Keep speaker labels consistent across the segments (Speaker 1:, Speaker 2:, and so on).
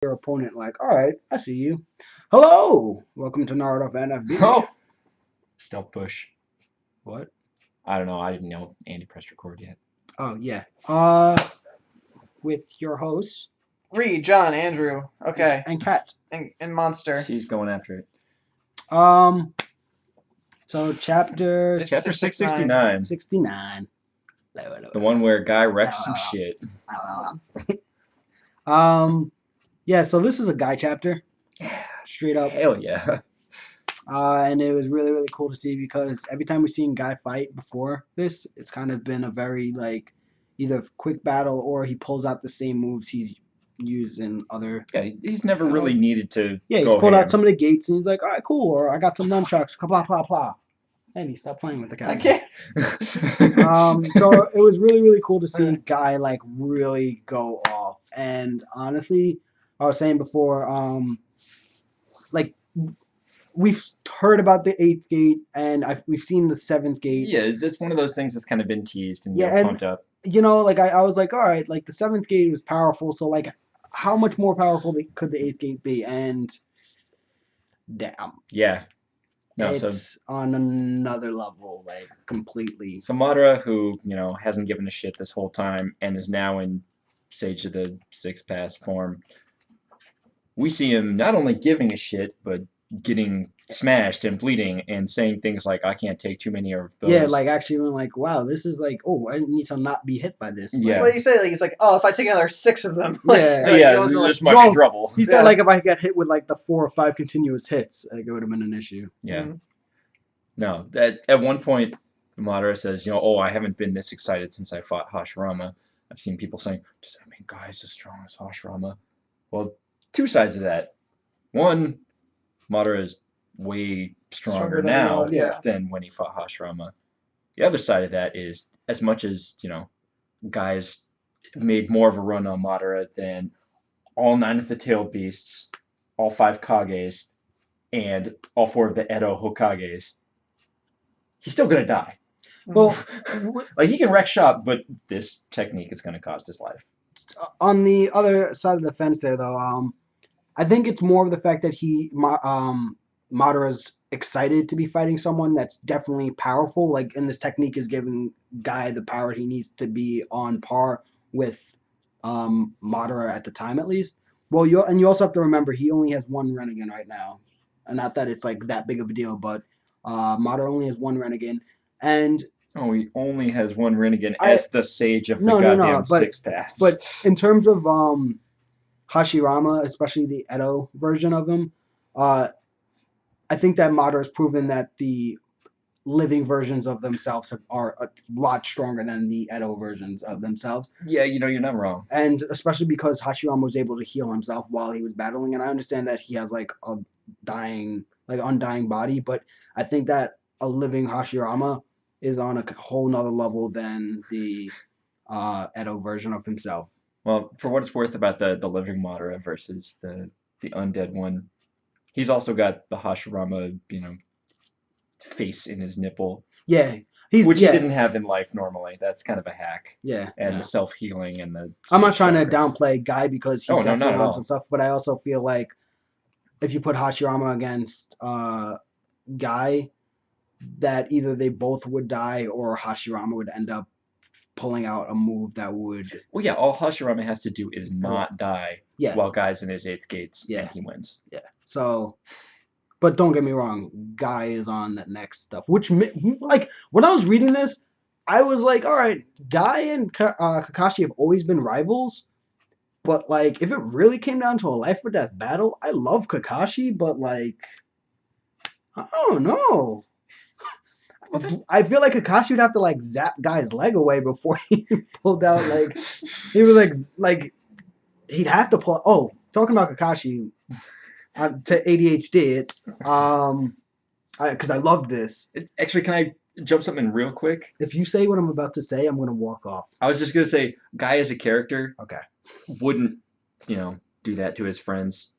Speaker 1: your opponent like, all right, I see you. Hello, welcome to Naruto NFB.
Speaker 2: Oh, stealth push.
Speaker 1: What?
Speaker 2: I don't know. I didn't know Andy pressed record yet.
Speaker 1: Oh yeah. With your hosts
Speaker 3: Reed, John, Andrew. Okay.
Speaker 1: and Kat.
Speaker 3: And Monster.
Speaker 2: She's going after it.
Speaker 1: So chapter
Speaker 3: It's
Speaker 2: Chapter
Speaker 3: 669.
Speaker 1: 69.
Speaker 2: The one where Guy wrecks some shit.
Speaker 1: Yeah. So this is a guy chapter.
Speaker 2: Yeah.
Speaker 1: Straight up.
Speaker 2: Hell yeah.
Speaker 1: And it was really, really cool to see because every time we've seen Guy fight before this, it's kind of been a very, like, either quick battle or he pulls out the same moves he's used in other...
Speaker 2: Yeah, he's never really needed to
Speaker 1: Yeah, he's pulled out some of the gates and he's like, all right, cool, or I got some nunchucks, blah, blah, blah. Andy, stop playing with the cat.
Speaker 3: I can't.
Speaker 1: So it was really, really cool to see Guy, like, really go off. And honestly, I was saying before, like, we've heard about the 8th gate, and we've seen the 7th gate.
Speaker 2: Yeah, it's just one of those things that's kind of been teased and pumped up.
Speaker 1: You know, like, I was like, all right, like, the 7th gate was powerful, so, like, how much more powerful could the 8th gate be? And, damn.
Speaker 2: Yeah. No,
Speaker 1: it's on another level, like, completely.
Speaker 2: So Madara, who, hasn't given a shit this whole time and is now in Sage of the Six Paths form, we see him not only giving a shit, but getting smashed and bleeding and saying things like, I can't take too many of those.
Speaker 1: Yeah, like, actually like, wow, this is like, oh, I need to not be hit by this.
Speaker 2: Yeah.
Speaker 3: That's what you say. Like, he's like, oh, if I take another 6 of them.
Speaker 2: There's much
Speaker 1: no,
Speaker 2: trouble.
Speaker 1: He said, like, if I get hit with, like, the 4 or 5 continuous hits, like, it would have been an issue.
Speaker 2: Yeah.
Speaker 3: Mm-hmm.
Speaker 2: No, at one point, Madara says, oh, I haven't been this excited since I fought Hashirama. I've seen people saying, does that mean Guy's as strong as Hashirama? Well, two sides of that. One, Madara is way stronger now than when he fought Hashirama. The other side of that is, as much as, Guy's made more of a run on Madara than all 9 of the tailed beasts, all 5 Kages, and all 4 of the Edo Hokages, he's still going to die.
Speaker 1: Well,
Speaker 2: like, he can wreck shop, but this technique is going to cost his life.
Speaker 1: On the other side of the fence there, though, I think it's more of the fact that Madara's excited to be fighting someone that's definitely powerful. Like, and this technique is giving Guy the power he needs to be on par with Madara at the time, at least. Well, you also have to remember he only has 1 Renegade right now. And not that it's, like, that big of a deal, but Madara only has 1 Renegade. And...
Speaker 2: Oh, he only has 1 Renegade as the Sage of the Six Paths.
Speaker 1: But in terms of Hashirama, especially the Edo version of him, I think that Madara's proven that the living versions of themselves are a lot stronger than the Edo versions of themselves.
Speaker 2: Yeah, you're not wrong.
Speaker 1: And especially because Hashirama was able to heal himself while he was battling, and I understand that he has, like, a undying body, but I think that a living Hashirama is on a whole nother level than the Edo version of himself.
Speaker 2: Well, for what it's worth about the living Madara versus the undead one, he's also got the Hashirama, face in his nipple.
Speaker 1: Yeah.
Speaker 2: Which he didn't have in life normally. That's kind of a hack.
Speaker 1: Yeah.
Speaker 2: And the self-healing and the...
Speaker 1: I'm not trying to downplay Guy because he's definitely on some stuff, but I also feel like if you put Hashirama against Guy, that either they both would die or Hashirama would end up pulling out a move that would...
Speaker 2: Well, yeah, all Hashirama has to do is not die while Guy's in his 8th gates, and he wins.
Speaker 1: Yeah, so... But don't get me wrong, Guy is on that next stuff, which, like, when I was reading this, I was like, all right, Guy and Kakashi have always been rivals, but, like, if it really came down to a life or death battle, I love Kakashi, but, like, I don't know. I feel like Kakashi would have to, like, zap Guy's leg away before he pulled out, like, he was, like, he'd have to pull, oh, talking about Kakashi, to ADHD it, because I love this.
Speaker 2: Actually, can I jump something real quick?
Speaker 1: If you say what I'm about to say, I'm going to walk off.
Speaker 2: I was just going to say, Guy as a character wouldn't, do that to his friends.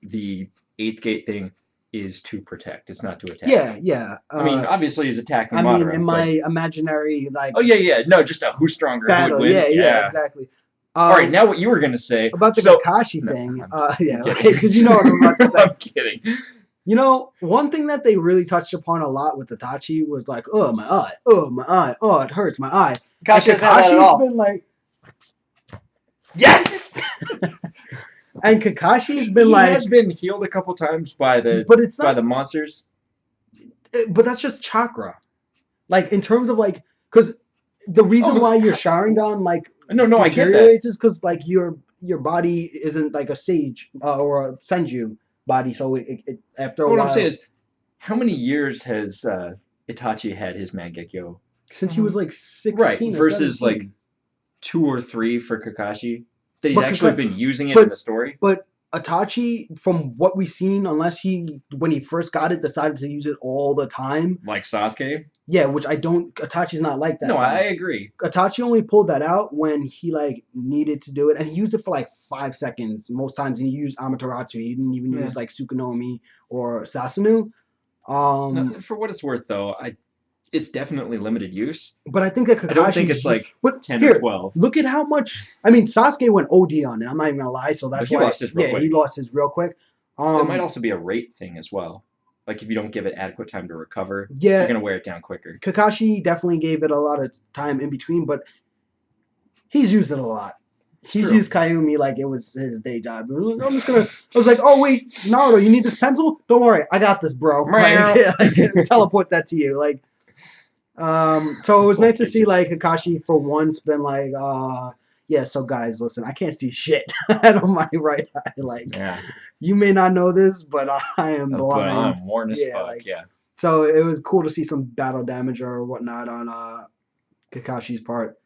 Speaker 2: The 8th gate thing is to protect. It's not to attack.
Speaker 1: Yeah.
Speaker 2: I mean, obviously he's attacking Madara.
Speaker 1: In my imaginary, like...
Speaker 2: Oh, yeah. No, just a who's stronger,
Speaker 1: battle.
Speaker 2: who would win.
Speaker 1: Yeah, exactly.
Speaker 2: All right, now what you were gonna say
Speaker 1: about the
Speaker 2: so,
Speaker 1: Kakashi
Speaker 2: no,
Speaker 1: thing.
Speaker 2: I'm
Speaker 1: Yeah,
Speaker 2: kidding.
Speaker 1: because you know what I'm about to say.
Speaker 2: I'm kidding.
Speaker 1: You know, one thing that they really touched upon a lot with Itachi was like, oh my eye, oh it hurts my eye.
Speaker 3: Kakashi doesn't have that at
Speaker 1: Kakashi's
Speaker 3: all.
Speaker 1: been like,
Speaker 3: Yes!
Speaker 1: and Kakashi's
Speaker 2: He
Speaker 1: been like,
Speaker 2: has been healed a couple times by
Speaker 1: but it's not.
Speaker 2: the monsters.
Speaker 1: But that's just chakra. Like in terms of like, because the reason
Speaker 2: Oh,
Speaker 1: why your Sharingan like
Speaker 2: No, I get that.
Speaker 1: deteriorates is because like your body isn't like a sage or a senju body, so it after a
Speaker 2: What
Speaker 1: while.
Speaker 2: I'm saying is, how many years has Itachi had his Mangekyo?
Speaker 1: Since he was like 16
Speaker 2: Right,
Speaker 1: or
Speaker 2: versus
Speaker 1: 17.
Speaker 2: like 2 or 3 for Kakashi. That he's
Speaker 1: But
Speaker 2: actually
Speaker 1: Kaka-
Speaker 2: been using it
Speaker 1: but-
Speaker 2: in the story.
Speaker 1: But Itachi, from what we've seen, unless he, when he first got it, decided to use it all the time.
Speaker 2: Like Sasuke?
Speaker 1: Yeah, which I don't. Itachi's not like that.
Speaker 2: No,
Speaker 1: though.
Speaker 2: I agree.
Speaker 1: Itachi only pulled that out when he like needed to do it, and he used it for like 5 seconds. Most times he used Amaterasu. He didn't even use like Tsukunomi or Sasunu.
Speaker 2: No, for what it's worth, though, it's definitely limited use.
Speaker 1: But I think that Kakashi.
Speaker 2: I don't think it's like
Speaker 1: but
Speaker 2: 10
Speaker 1: here,
Speaker 2: or 12.
Speaker 1: Look at how much. I mean, Sasuke went OD on it. I'm not even gonna lie. So that's
Speaker 2: But he
Speaker 1: why.
Speaker 2: lost his real quick.
Speaker 1: he lost his real quick.
Speaker 2: It might also be a rate thing as well. Like if you don't give it adequate time to recover,
Speaker 1: Yeah,
Speaker 2: you're gonna wear it down quicker.
Speaker 1: Kakashi definitely gave it a lot of time in between, but he's used it a lot. He's
Speaker 2: True.
Speaker 1: used Kayumi like it was his day job. I'm just gonna. I was like, oh wait, Naruto, you need this pencil? Don't worry, I got this, bro. Like, teleport that to you. Like, so it was nice to see like Kakashi for once been like, yeah. So guys, listen, I can't see shit out of my right eye. Like,
Speaker 2: Yeah.
Speaker 1: you may not know this, but I am
Speaker 2: But
Speaker 1: blind.
Speaker 2: I'm worn as
Speaker 1: Yeah,
Speaker 2: fuck,
Speaker 1: like-
Speaker 2: yeah.
Speaker 1: So it was cool to see some battle damage or whatnot on Kakashi's part.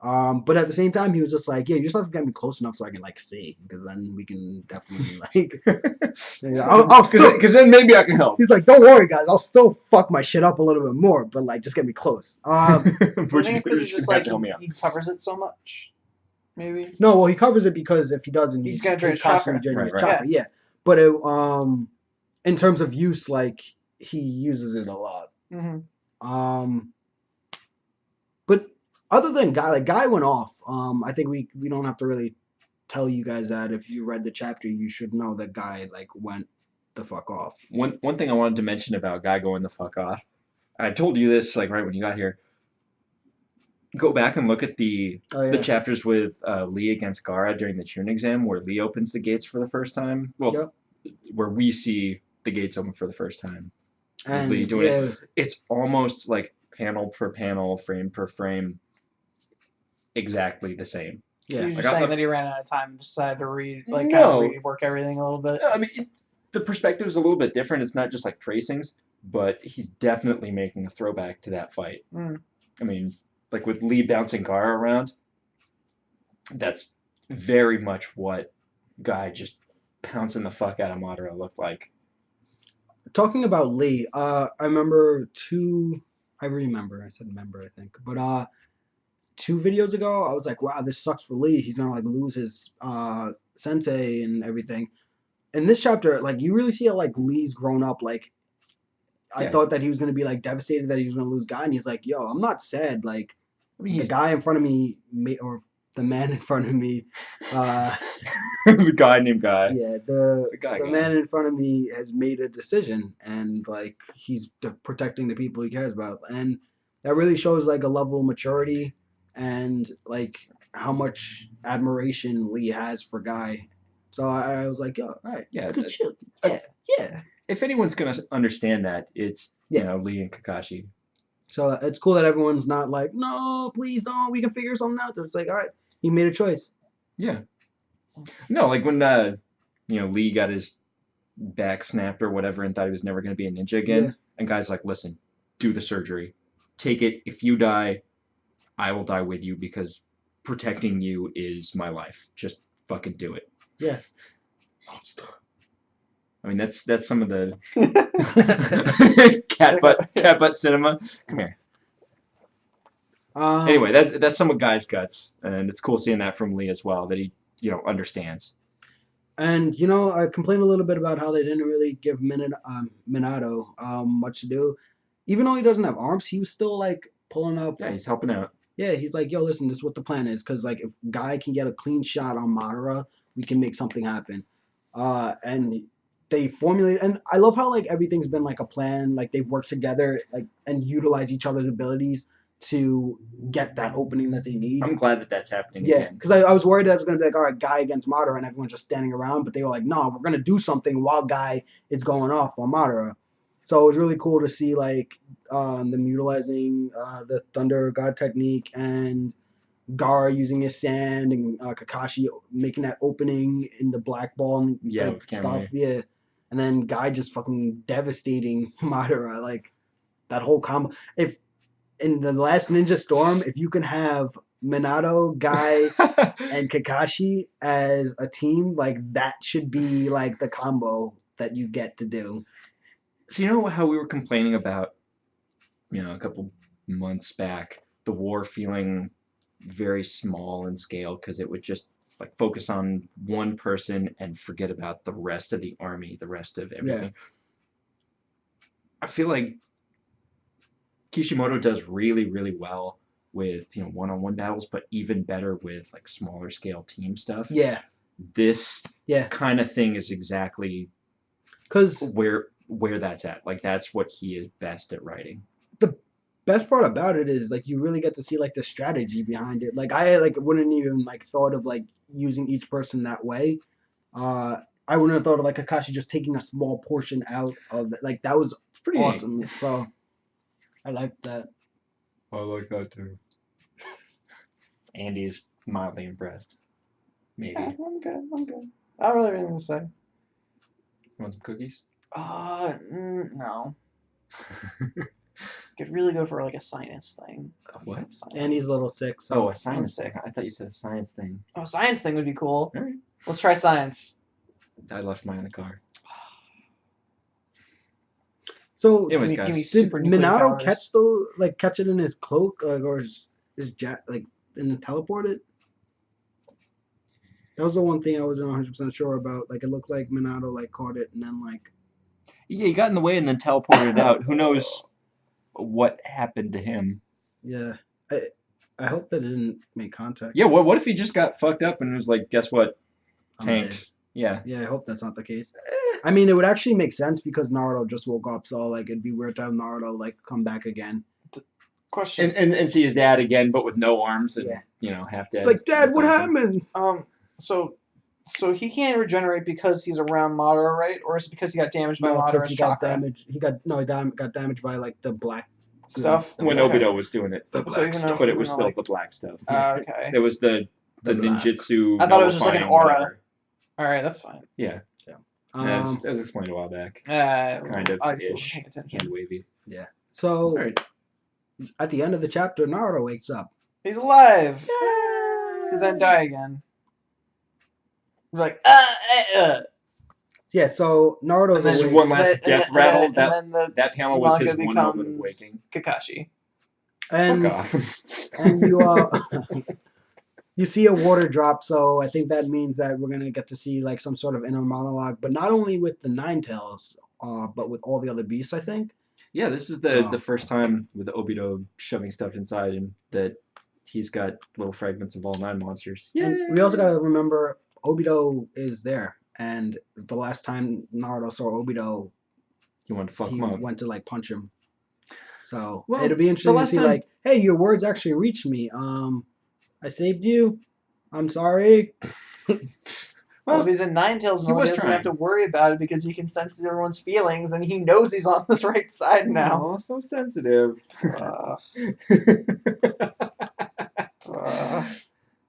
Speaker 1: But at the same time, he was just like, yeah, you just have to get me close enough so I can like see, because then we can definitely like. I'll still.
Speaker 2: Because then maybe I can help.
Speaker 1: He's like, don't worry, guys, I'll still fuck my shit up a little bit more, but like, just get me close.
Speaker 3: I
Speaker 2: Which
Speaker 3: think it's
Speaker 2: you
Speaker 3: because it's just
Speaker 2: have
Speaker 3: like
Speaker 2: to help me out.
Speaker 3: he covers it so much. Maybe.
Speaker 1: No, well, he covers it because if he doesn't,
Speaker 3: He's gonna drain his
Speaker 1: constantly
Speaker 3: chakra.
Speaker 1: draining his
Speaker 2: Right,
Speaker 1: chakra. Yeah, but in terms of use, like he uses it a lot.
Speaker 3: Mm-hmm.
Speaker 1: But other than Guy went off. I think we don't have to really tell you guys that. If you read the chapter, you should know that Guy like went the fuck off.
Speaker 2: One thing I wanted to mention about Guy going the fuck off. I told you this like right when you got here. Go back and look at the chapters with Lee against Gaara during the Chunin exam, where Lee opens the gates for the first time. Well, where we see the gates open for the first time.
Speaker 1: And
Speaker 2: Lee doing it. It's almost like panel per panel, frame per frame, exactly the same.
Speaker 3: So you're
Speaker 2: Like,
Speaker 3: just saying that he ran out of time and decided to kind of rework everything a little bit.
Speaker 2: I mean, the perspective is a little bit different. It's not just like tracings, but he's definitely making a throwback to that fight. I mean, like with Lee bouncing Gaara around, that's very much what Guy just pouncing the fuck out of Madara looked like.
Speaker 1: Talking about Lee, I remember I said member, I think, but 2 videos ago, I was like, wow, this sucks for Lee. He's gonna like lose his sensei and everything. In this chapter, like you really see how like Lee's grown up. Like I thought that he was gonna be like devastated that he was gonna lose Guy, and he's like, yo, I'm not sad. Like the guy in front of me, or the man in front of me,
Speaker 2: the guy named Guy.
Speaker 1: Yeah, the man in front of me has made a decision, and like he's protecting the people he cares about, and that really shows like a level of maturity and like how much admiration Lee has for Guy. So I was like, oh,
Speaker 2: all right, yeah,
Speaker 1: good shit. Yeah.
Speaker 2: If anyone's gonna understand that, it's you know Lee and Kakashi.
Speaker 1: So it's cool that everyone's not like, no, please don't. We can figure something out. It's like, all right, he made a choice.
Speaker 2: Yeah. No, like when Lee got his back snapped or whatever and thought he was never going to be a ninja again, and Guy's like, listen, do the surgery, take it. If you die, I will die with you because protecting you is my life. Just fucking do it.
Speaker 1: Yeah.
Speaker 2: Monster. I mean, that's some of the cat butt cinema. Come here. Anyway, that's some of Guy's guts, and it's cool seeing that from Lee as well, that he understands.
Speaker 1: And I complained a little bit about how they didn't really give Minato much to do. Even though he doesn't have arms, he was still like pulling up.
Speaker 2: Yeah, he's helping out.
Speaker 1: Yeah, he's like, yo, listen, this is what the plan is, because like if Guy can get a clean shot on Madara, we can make something happen. And they formulate, and I love how like everything's been like a plan, like they've worked together, like and utilize each other's abilities to get that opening that they need.
Speaker 2: I'm glad that that's happening
Speaker 1: Yeah,
Speaker 2: again.
Speaker 1: because I was worried that it was going to be like, all right, Guy against Madara, and everyone's just standing around. But they were like, no, we're going to do something while Guy is going off on Madara. So it was really cool to see like them utilizing the Thunder God technique and Gara using his sand and Kakashi making that opening in the black ball and
Speaker 2: with
Speaker 1: stuff.
Speaker 2: Kamui.
Speaker 1: Yeah, and then Guy just fucking devastating Madara. Like that whole combo. If in the last Ninja Storm, if you can have Minato, Guy, and Kakashi as a team, like that should be like the combo that you get to do.
Speaker 2: So you know how we were complaining about, a couple months back, the war feeling very small in scale because it would just like focus on one person and forget about the rest of the army, the rest of everything. I feel like Kishimoto does really, really well with one-on-one battles, but even better with like smaller scale team stuff.
Speaker 1: Yeah,
Speaker 2: This
Speaker 1: yeah,
Speaker 2: kind of thing is exactly
Speaker 1: because
Speaker 2: where that's at. Like that's what he is best at writing.
Speaker 1: the best part about it is like you really get to see like the strategy behind it. Like I like wouldn't even like thought of like using each person that way. I wouldn't have thought of like Kakashi just taking a small portion out of it. Like that was
Speaker 2: It's pretty
Speaker 1: awesome. Neat. So I like that.
Speaker 2: I like that too. Andy is mildly impressed. Maybe.
Speaker 3: Yeah, I'm good. I don't really have anything to say.
Speaker 2: Want some cookies?
Speaker 3: No. Could really go for like a sinus thing.
Speaker 2: What?
Speaker 1: And he's a little sick. So
Speaker 2: a science thing. I thought you said a science thing.
Speaker 3: Oh, science thing would be cool.
Speaker 2: All right.
Speaker 3: Let's try science.
Speaker 2: I left mine in the car.
Speaker 1: So
Speaker 2: Anyways,
Speaker 3: give me
Speaker 2: guys.
Speaker 1: did
Speaker 3: super nuclear
Speaker 1: Minato
Speaker 3: powers.
Speaker 1: catch it in his cloak, like, or is Jack like and teleported? That was the one thing I wasn't 100% sure about. Like it looked like Minato like caught it and then like
Speaker 2: Yeah, he got in the way and then teleported out. Who knows what happened to him?
Speaker 1: yeah. I hope that it didn't make contact.
Speaker 2: Yeah, what if he just got fucked up and was like, guess what?
Speaker 1: I'm
Speaker 2: Tanked.
Speaker 1: dead.
Speaker 2: Yeah.
Speaker 1: Yeah, I hope that's not the case. I mean, it would actually make sense because Naruto just woke up, so like it'd be weird to have Naruto like come back again.
Speaker 3: Question.
Speaker 2: And see his dad again, but with no arms and
Speaker 1: Yeah.
Speaker 2: half dead.
Speaker 1: It's like, Dad,
Speaker 2: That's
Speaker 1: what
Speaker 2: awesome.
Speaker 1: happened?
Speaker 3: So he can't regenerate because he's around Madara, right? Or is it because he got damaged by
Speaker 1: No, because
Speaker 3: Madara's
Speaker 1: he got
Speaker 3: chakra
Speaker 1: damaged. He got damaged by like the black
Speaker 3: stuff?
Speaker 2: When
Speaker 3: Okay.
Speaker 2: Obito was doing it.
Speaker 1: The black stuff.
Speaker 2: But it was still the black stuff.
Speaker 3: Okay.
Speaker 2: It was the
Speaker 1: The black.
Speaker 2: ninjutsu.
Speaker 3: I thought it was just like an
Speaker 2: nullifying
Speaker 3: aura.
Speaker 2: whatever.
Speaker 3: All right, that's fine.
Speaker 2: Yeah.
Speaker 1: Um,
Speaker 2: As explained a while back.
Speaker 3: Kind
Speaker 2: of
Speaker 3: I just wasn't
Speaker 2: ish.
Speaker 3: paying attention.
Speaker 2: Hand wavy.
Speaker 1: so
Speaker 2: All right.
Speaker 1: at the end of the chapter, Naruto wakes up.
Speaker 3: He's alive.
Speaker 1: Yay!
Speaker 3: To then die again. We're like,
Speaker 1: Yeah, so Naruto's
Speaker 3: And
Speaker 2: This is
Speaker 1: awake.
Speaker 2: one last death rattle.
Speaker 3: And then the
Speaker 2: That panel was his
Speaker 3: manga
Speaker 2: one moment of
Speaker 3: becomes
Speaker 2: waking.
Speaker 3: Kakashi.
Speaker 1: and
Speaker 2: Fuck off.
Speaker 1: and you see a water drop, so I think that means that we're gonna get to see like some sort of inner monologue, but not only with the Nine Tails, but with all the other beasts, I think.
Speaker 2: Yeah, this is
Speaker 1: So-
Speaker 2: the first time with Obito shoving stuff inside him that he's got little fragments of all 9 monsters.
Speaker 1: And we also gotta remember Obito is there, and the last time Naruto saw Obito,
Speaker 2: You want to fuck
Speaker 1: he
Speaker 2: him up.
Speaker 1: went to like punch him. So
Speaker 2: Well,
Speaker 1: it'll be interesting
Speaker 2: the
Speaker 1: to
Speaker 2: last
Speaker 1: see
Speaker 2: time-
Speaker 1: like, hey, your words actually reached me. I saved you. I'm sorry.
Speaker 3: Well, if he's in Ninetales
Speaker 2: he
Speaker 3: mode,
Speaker 2: was
Speaker 3: he doesn't
Speaker 2: trying.
Speaker 3: have to worry about it because he can sense everyone's feelings and he knows he's on the right side now.
Speaker 2: Oh, so sensitive.
Speaker 3: Uh,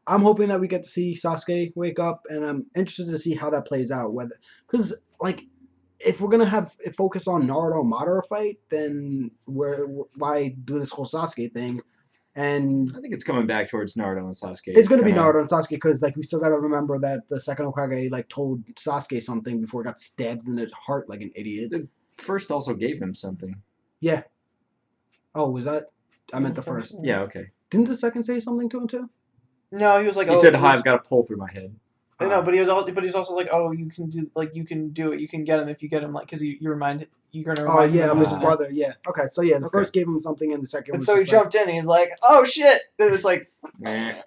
Speaker 1: I'm hoping that we get to see Sasuke wake up, and I'm interested to see how that plays out. Whether, because like, if we're gonna have it focus on Naruto Madara fight, then why do this whole Sasuke thing? And
Speaker 2: I think it's coming back towards Naruto and Sasuke.
Speaker 1: it's gonna be
Speaker 2: Kinda-
Speaker 1: Naruto and Sasuke because like we still gotta remember that the second Hokage like told Sasuke something before he got stabbed in the heart like an idiot.
Speaker 2: First also gave him something.
Speaker 1: Yeah. Oh, was that? I meant the first.
Speaker 2: Yeah, okay.
Speaker 1: Didn't the second say something to him too?
Speaker 3: no, he was like,
Speaker 2: He said, "Hi, I've got a pole through my head."
Speaker 3: No, but he was also like, oh, you can do it, you can get him if you get him, like, because you're gonna
Speaker 1: Oh
Speaker 3: remind him
Speaker 1: yeah,
Speaker 3: of
Speaker 1: of his
Speaker 3: losing it.
Speaker 1: brother. Yeah. Okay. So yeah, the
Speaker 2: Okay.
Speaker 1: first gave him something, and the second
Speaker 3: And
Speaker 1: was
Speaker 3: so he
Speaker 1: just like,
Speaker 3: jumped in. And he's like, oh shit! And it's like,
Speaker 2: Meh.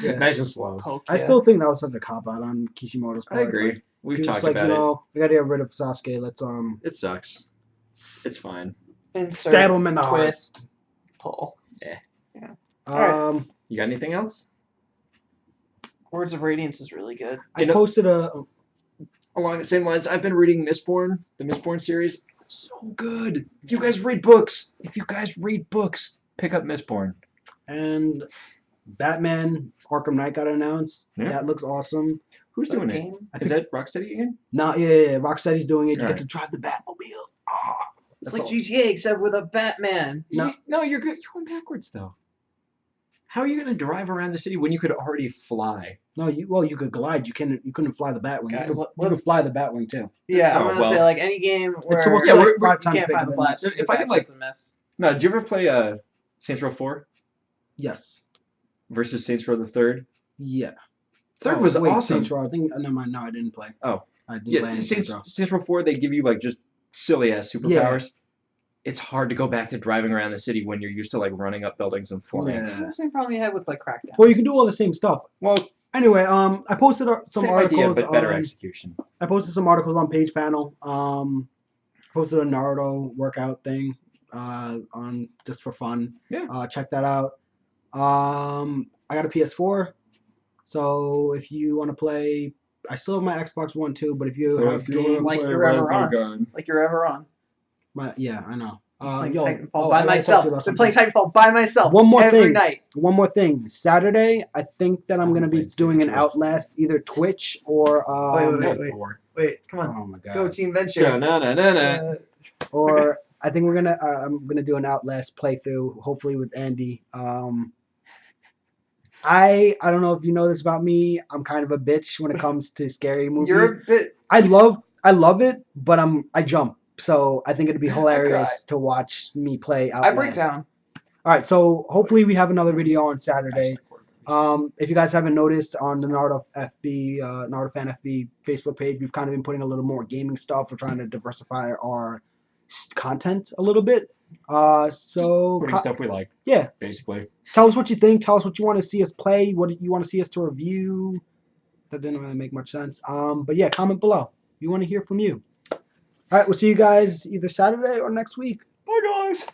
Speaker 1: Yeah.
Speaker 2: Nice and slow.
Speaker 3: poke.
Speaker 1: I still think that was such a cop out on Kishimoto's
Speaker 2: I
Speaker 1: part.
Speaker 2: agree.
Speaker 1: Like,
Speaker 2: We've
Speaker 1: he was
Speaker 2: talked
Speaker 1: like,
Speaker 2: about
Speaker 1: you
Speaker 2: it.
Speaker 1: know, we gotta get rid of Sasuke. Let's
Speaker 2: It sucks. It's fine.
Speaker 3: insert
Speaker 1: stab him in the heart.
Speaker 3: twist pull.
Speaker 2: You got anything else?
Speaker 3: Words of Radiance is really good.
Speaker 1: I
Speaker 2: You know-
Speaker 1: posted a.
Speaker 2: Along the same lines, I've been reading Mistborn, the Mistborn series. So good. If you guys read books, pick up Mistborn.
Speaker 1: And Batman Arkham Knight got announced.
Speaker 2: Yeah.
Speaker 1: That looks awesome.
Speaker 2: Who's
Speaker 3: That
Speaker 2: doing
Speaker 3: game?
Speaker 2: it? Is that Rocksteady again?
Speaker 1: No, yeah. Rocksteady's doing it. You
Speaker 2: Alright.
Speaker 1: get to drive the Batmobile. Oh.
Speaker 3: It's
Speaker 2: That's
Speaker 3: like
Speaker 2: all.
Speaker 3: GTA except with a Batman.
Speaker 1: No.
Speaker 2: No, you're good. You're going backwards though. How are you going to drive around the city when you could already fly?
Speaker 1: No, you could glide. You couldn't fly the Batwing.
Speaker 3: Guys,
Speaker 1: You could fly the Batwing too.
Speaker 3: Yeah, I'm
Speaker 2: Oh,
Speaker 3: gonna
Speaker 2: well.
Speaker 3: say like any game where
Speaker 1: supposed to
Speaker 2: Yeah,
Speaker 1: be like
Speaker 2: we're-
Speaker 1: five
Speaker 3: you
Speaker 1: times
Speaker 3: can't
Speaker 1: bigger
Speaker 3: find the
Speaker 1: than
Speaker 3: flash.
Speaker 2: If I could, like-
Speaker 3: it's a mess.
Speaker 2: No, did you ever play Saints Row 4
Speaker 1: Yes.
Speaker 2: versus Saints Row the Third?
Speaker 1: Yeah.
Speaker 2: Third was
Speaker 1: wait,
Speaker 2: awesome.
Speaker 1: Saints Row. I think no, I didn't play.
Speaker 2: Oh.
Speaker 1: I didn't play any Saints Row.
Speaker 2: Saints Row 4, they give you like just silly ass superpowers. It's hard to go back to driving around the city when you're used to like running up buildings and flying.
Speaker 3: It's
Speaker 1: Yeah.
Speaker 3: the same problem you had with like Crackdown.
Speaker 1: Well, you can do all the same stuff.
Speaker 2: Well,
Speaker 1: Anyway, I posted some
Speaker 2: same
Speaker 1: articles.
Speaker 2: idea, but better
Speaker 1: on,
Speaker 2: execution.
Speaker 1: I posted some articles on Page Panel. Posted a Naruto workout thing on just for fun.
Speaker 2: Yeah.
Speaker 1: Check that out. I got a PS4, so if you want to play, I still have my Xbox One too. But if you have games,
Speaker 3: like you're ever on. Like you're ever on.
Speaker 1: yeah, I know.
Speaker 3: Playing
Speaker 1: yo,
Speaker 3: Titanfall
Speaker 1: I
Speaker 3: by
Speaker 1: gotta talk to you about
Speaker 3: myself. Been playing
Speaker 1: something.
Speaker 3: Titanfall by myself.
Speaker 1: One more
Speaker 3: every
Speaker 1: thing.
Speaker 3: night.
Speaker 1: One more thing. Saturday, I think that I'm
Speaker 2: I
Speaker 1: gonna be
Speaker 2: haven't played
Speaker 1: doing an
Speaker 2: Twitch.
Speaker 1: Outlast, either Twitch or
Speaker 3: Wait. Wait, come on.
Speaker 1: Oh my god.
Speaker 3: Go Team Venture.
Speaker 2: Na-na-na-na.
Speaker 1: Or I think we're gonna I'm gonna do an Outlast playthrough, hopefully with Andy. I don't know if you know this about me. I'm kind of a bitch when it comes to scary movies.
Speaker 3: You're a bit.
Speaker 1: I love it, but I jump. So I think it'd be hilarious to watch me play Outlast.
Speaker 3: I break down.
Speaker 1: All right, so hopefully we have another video on Saturday. If you guys haven't noticed on the Naruto Fan FB Facebook page, we've kind of been putting a little more gaming stuff. We're trying to diversify our content a little bit. So
Speaker 2: Putting stuff we like,
Speaker 1: yeah,
Speaker 2: basically.
Speaker 1: tell us what you think. Tell us what you want to see us play. What do you want to see us to review? That didn't really make much sense. But yeah, comment below. We want to hear from you. All right, we'll see you guys either Saturday or next week.
Speaker 2: Bye, guys.